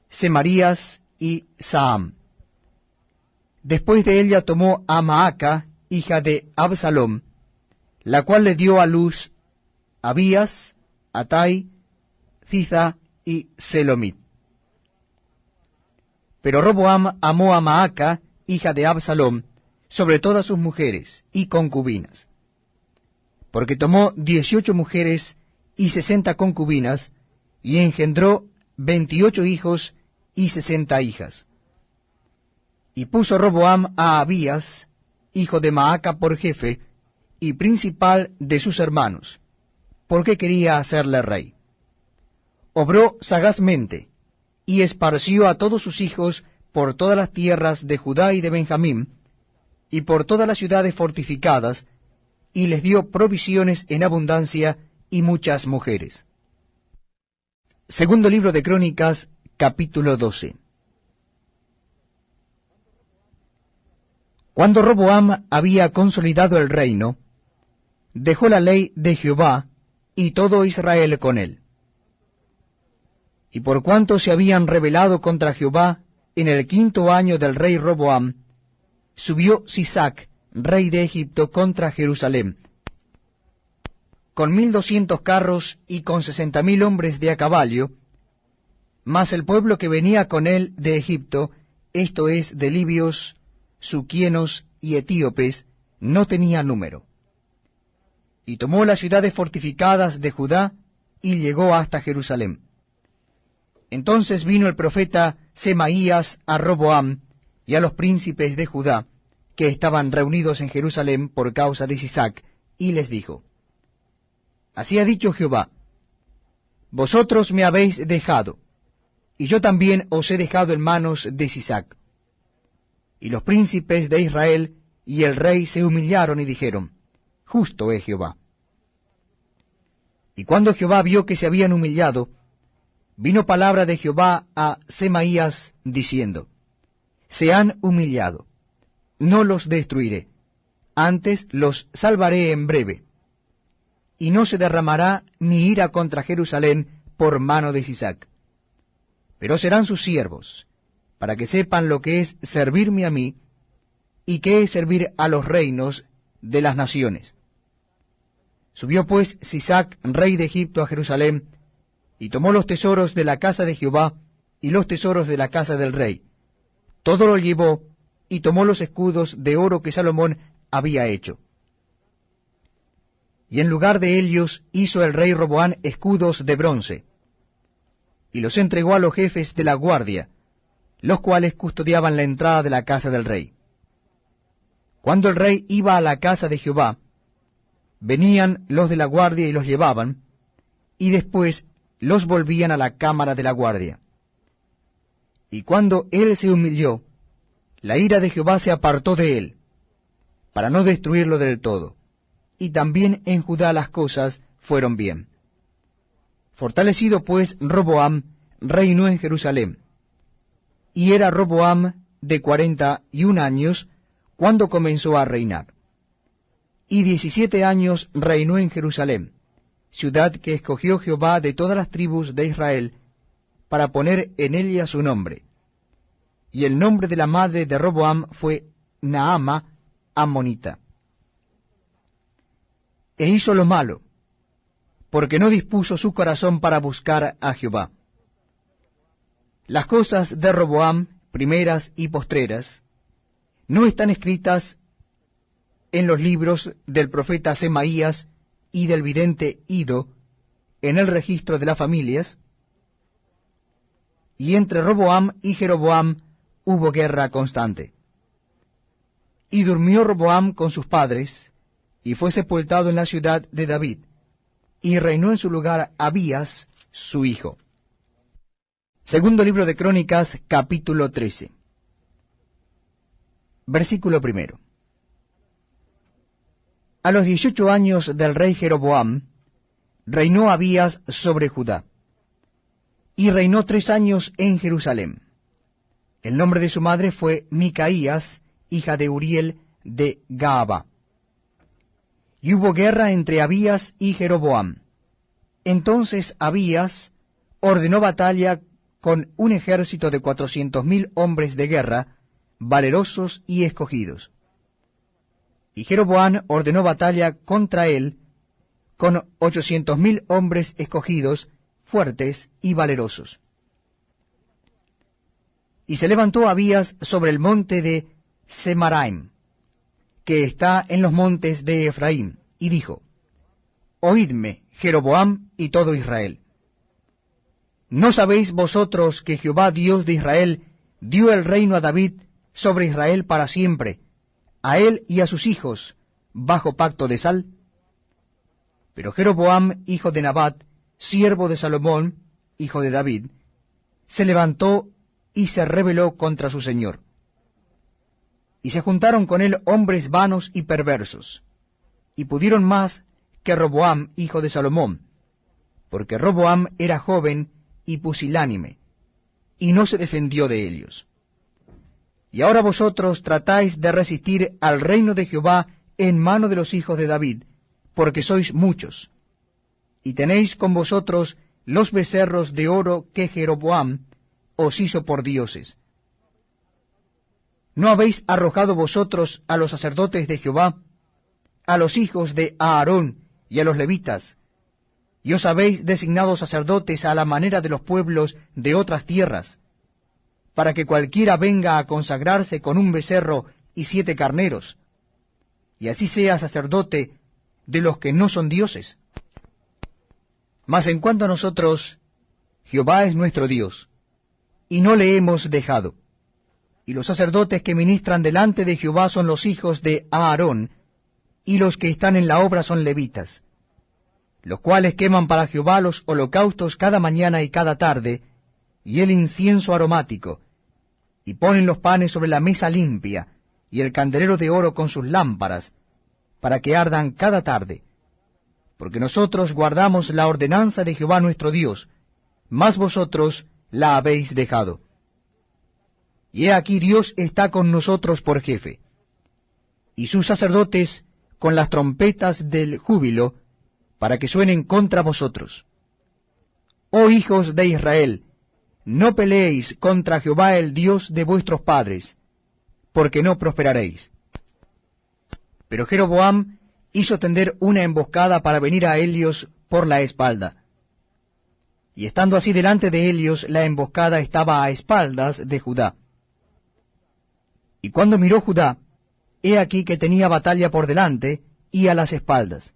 Semarías y Saam. Después de ella tomó a Maaca, hija de Absalom, la cual le dio a luz Abías, Atai, Ziza y Selomit. Pero Roboam amó a Maaca, hija de Absalom, sobre todas sus mujeres y concubinas, porque tomó 18 mujeres y 60 concubinas, y engendró 28 hijos y 60 hijas. Y puso Roboam a Abías, hijo de Maaca, por jefe y principal de sus hermanos, porque quería hacerle rey. Obró sagazmente, y esparció a todos sus hijos por todas las tierras de Judá y de Benjamín, y por todas las ciudades fortificadas, y les dio provisiones en abundancia y muchas mujeres. Segundo libro de Crónicas, capítulo 12. Cuando Roboam había consolidado el reino, dejó la ley de Jehová, y todo Israel con él. Y por cuanto se habían rebelado contra Jehová en el 5º año del rey Roboam, subió Sisac, rey de Egipto, contra Jerusalén, con 1200 carros y con 60,000 hombres de a caballo, mas el pueblo que venía con él de Egipto, esto es, de libios, suquienos y etíopes, no tenía número. Y tomó las ciudades fortificadas de Judá, y llegó hasta Jerusalén. Entonces vino el profeta Semaías a Roboam y a los príncipes de Judá, que estaban reunidos en Jerusalén por causa de Sisac, y les dijo: Así ha dicho Jehová: Vosotros me habéis dejado, y yo también os he dejado en manos de Sisac. Y los príncipes de Israel y el rey se humillaron y dijeron: Justo es Jehová. Y cuando Jehová vio que se habían humillado, vino palabra de Jehová a Semaías, diciendo: Se han humillado, no los destruiré, antes los salvaré en breve, y no se derramará ni ira contra Jerusalén por mano de Sisac. Pero serán sus siervos, para que sepan lo que es servirme a mí, y qué es servir a los reinos de las naciones. Subió pues Sisac, rey de Egipto, a Jerusalén, y tomó los tesoros de la casa de Jehová y los tesoros de la casa del rey. Todo lo llevó, y tomó los escudos de oro que Salomón había hecho. Y en lugar de ellos hizo el rey Roboam escudos de bronce, y los entregó a los jefes de la guardia, los cuales custodiaban la entrada de la casa del rey. Cuando el rey iba a la casa de Jehová, venían los de la guardia y los llevaban, y después los volvían a la cámara de la guardia. Y cuando él se humilló, la ira de Jehová se apartó de él, para no destruirlo del todo. Y también en Judá las cosas fueron bien. Fortalecido pues Roboam, reinó en Jerusalén. Y era Roboam de 41 años cuando comenzó a reinar. Y 17 años reinó en Jerusalén, ciudad que escogió Jehová de todas las tribus de Israel, para poner en ella su nombre. Y el nombre de la madre de Roboam fue Naama, ammonita. E hizo lo malo, porque no dispuso su corazón para buscar a Jehová. Las cosas de Roboam, primeras y postreras, no están escritas en los libros del profeta Semaías y del vidente Ido, en el registro de las familias. Y entre Roboam y Jeroboam hubo guerra constante. Y durmió Roboam con sus padres, y fue sepultado en la ciudad de David, y reinó en su lugar Abías, su hijo. Segundo libro de Crónicas, capítulo 13. Versículo 1. A los 18 años del rey Jeroboam, reinó Abías sobre Judá, y reinó 3 años en Jerusalén. El nombre de su madre fue Micaías, hija de Uriel de Gaaba. Y hubo guerra entre Abías y Jeroboam. Entonces Abías ordenó batalla con un ejército de 400,000 hombres de guerra, valerosos y escogidos. Y Jeroboam ordenó batalla contra él con 800,000 hombres escogidos, fuertes y valerosos. Y se levantó Abías sobre el monte de Semaraim, que está en los montes de Efraín, y dijo: Oídme, Jeroboam y todo Israel. ¿No sabéis vosotros que Jehová Dios de Israel dio el reino a David sobre Israel para siempre, a él y a sus hijos, bajo pacto de sal? Pero Jeroboam, hijo de Nabat, siervo de Salomón, hijo de David, se levantó y se rebeló contra su señor. Y se juntaron con él hombres vanos y perversos, y pudieron más que Roboam, hijo de Salomón, porque Roboam era joven y pusilánime, y no se defendió de ellos. Y ahora vosotros tratáis de resistir al reino de Jehová en mano de los hijos de David, porque sois muchos, y tenéis con vosotros los becerros de oro que Jeroboam os hizo por dioses. ¿No habéis arrojado vosotros a los sacerdotes de Jehová, a los hijos de Aarón y a los levitas, y os habéis designado sacerdotes a la manera de los pueblos de otras tierras, para que cualquiera venga a consagrarse con un becerro y 7 carneros, y así sea sacerdote de los que no son dioses? Mas en cuanto a nosotros, Jehová es nuestro Dios, y no le hemos dejado. Y los sacerdotes que ministran delante de Jehová son los hijos de Aarón, y los que están en la obra son levitas, los cuales queman para Jehová los holocaustos cada mañana y cada tarde, y el incienso aromático, y ponen los panes sobre la mesa limpia, y el candelero de oro con sus lámparas, para que ardan cada tarde. Porque nosotros guardamos la ordenanza de Jehová nuestro Dios, mas vosotros la habéis dejado. Y he aquí Dios está con nosotros por jefe, y sus sacerdotes con las trompetas del júbilo, para que suenen contra vosotros. Oh hijos de Israel, no peleéis contra Jehová el Dios de vuestros padres, porque no prosperaréis. Pero Jeroboam hizo tender una emboscada para venir a Helios por la espalda. Y estando así delante de Helios, la emboscada estaba a espaldas de Judá. Y cuando miró Judá, he aquí que tenía batalla por delante y a las espaldas,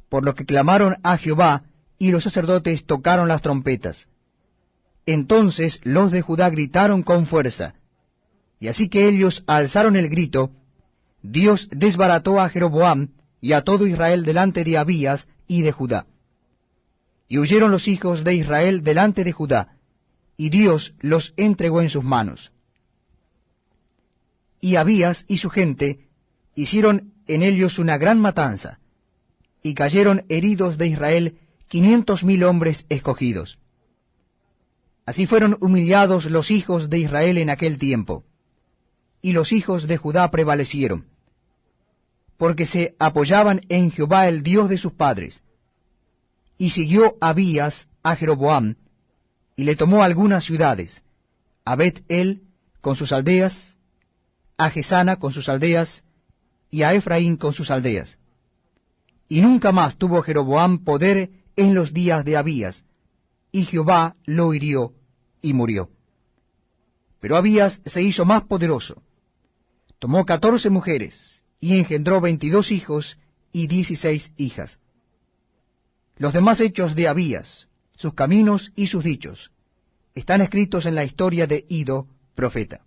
por lo que clamaron a Jehová, y los sacerdotes tocaron las trompetas. Entonces los de Judá gritaron con fuerza, y así que ellos alzaron el grito, Dios desbarató a Jeroboam y a todo Israel delante de Abías y de Judá. Y huyeron los hijos de Israel delante de Judá, y Dios los entregó en sus manos. Y Abías y su gente hicieron en ellos una gran matanza, y cayeron heridos de Israel 500,000 hombres escogidos. Así fueron humillados los hijos de Israel en aquel tiempo, y los hijos de Judá prevalecieron, porque se apoyaban en Jehová el Dios de sus padres. Y siguió Abías a Jeroboam, y le tomó algunas ciudades, a Bet-el con sus aldeas, a Gesana con sus aldeas, y a Efraín con sus aldeas. Y nunca más tuvo Jeroboam poder en los días de Abías, y Jehová lo hirió y murió. Pero Abías se hizo más poderoso. Tomó 14 mujeres, y engendró 22 hijos y 16 hijas. Los demás hechos de Abías, sus caminos y sus dichos, están escritos en la historia de Iddo, profeta.